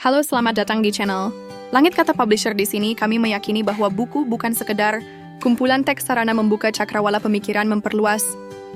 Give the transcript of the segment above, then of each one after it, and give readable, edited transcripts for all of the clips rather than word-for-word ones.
Halo, selamat datang di channel Langit Kata Publisher. Di sini kami meyakini bahwa buku bukan sekedar kumpulan teks sarana membuka cakrawala pemikiran, memperluas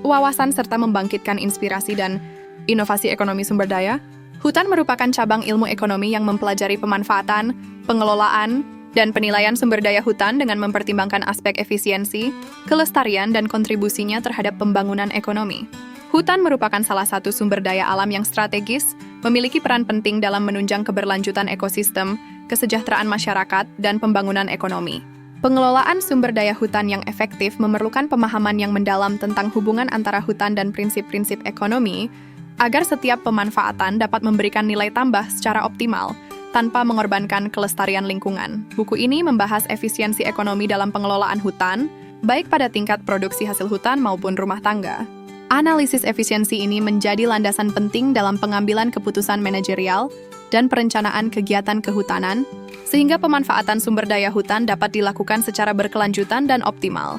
wawasan serta membangkitkan inspirasi dan inovasi ekonomi sumber daya. Hutan merupakan cabang ilmu ekonomi yang mempelajari pemanfaatan, pengelolaan, dan penilaian sumber daya hutan dengan mempertimbangkan aspek efisiensi, kelestarian, dan kontribusinya terhadap pembangunan ekonomi. Hutan merupakan salah satu sumber daya alam yang strategis, memiliki peran penting dalam menunjang keberlanjutan ekosistem, kesejahteraan masyarakat, dan pembangunan ekonomi. Pengelolaan sumber daya hutan yang efektif memerlukan pemahaman yang mendalam tentang hubungan antara hutan dan prinsip-prinsip ekonomi, agar setiap pemanfaatan dapat memberikan nilai tambah secara optimal, tanpa mengorbankan kelestarian lingkungan. Buku ini membahas efisiensi ekonomi dalam pengelolaan hutan, baik pada tingkat produksi hasil hutan maupun rumah tangga. Analisis efisiensi ini menjadi landasan penting dalam pengambilan keputusan manajerial dan perencanaan kegiatan kehutanan, sehingga pemanfaatan sumber daya hutan dapat dilakukan secara berkelanjutan dan optimal.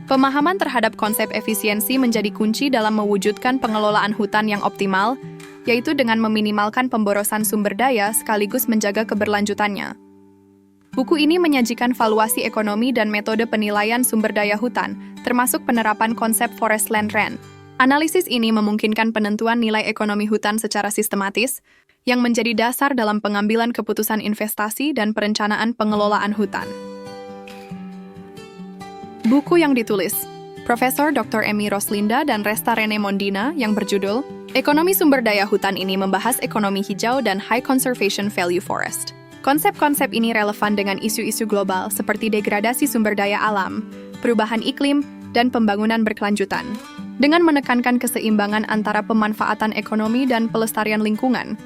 Pemahaman terhadap konsep efisiensi menjadi kunci dalam mewujudkan pengelolaan hutan yang optimal, yaitu dengan meminimalkan pemborosan sumber daya sekaligus menjaga keberlanjutannya. Buku ini menyajikan valuasi ekonomi dan metode penilaian sumber daya hutan, termasuk penerapan konsep forest land rent. Analisis ini memungkinkan penentuan nilai ekonomi hutan secara sistematis, yang menjadi dasar dalam pengambilan keputusan investasi dan perencanaan pengelolaan hutan. Buku yang ditulis Profesor Dr. Emy Roslinda dan Resta Rene Mondina yang berjudul Ekonomi Sumber Daya Hutan ini membahas ekonomi hijau dan high conservation value forest. Konsep-konsep ini relevan dengan isu-isu global seperti degradasi sumber daya alam, perubahan iklim, dan pembangunan berkelanjutan. Dengan menekankan keseimbangan antara pemanfaatan ekonomi dan pelestarian lingkungan,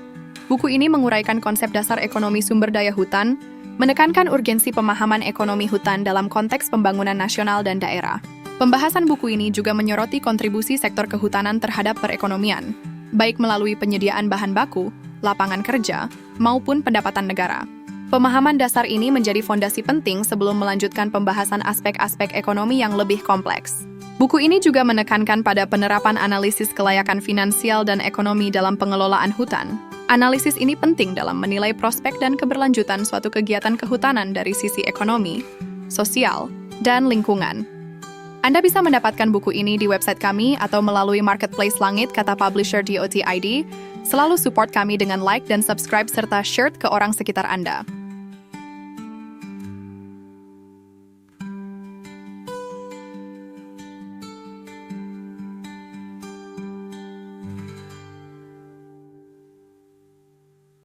buku ini menguraikan konsep dasar ekonomi sumber daya hutan, menekankan urgensi pemahaman ekonomi hutan dalam konteks pembangunan nasional dan daerah. Pembahasan buku ini juga menyoroti kontribusi sektor kehutanan terhadap perekonomian, baik melalui penyediaan bahan baku, lapangan kerja, maupun pendapatan negara. Pemahaman dasar ini menjadi fondasi penting sebelum melanjutkan pembahasan aspek-aspek ekonomi yang lebih kompleks. Buku ini juga menekankan pada penerapan analisis kelayakan finansial dan ekonomi dalam pengelolaan hutan. Analisis ini penting dalam menilai prospek dan keberlanjutan suatu kegiatan kehutanan dari sisi ekonomi, sosial, dan lingkungan. Anda bisa mendapatkan buku ini di website kami atau melalui marketplace Langit Kata Publisher .id. Selalu support kami dengan like dan subscribe serta share ke orang sekitar Anda.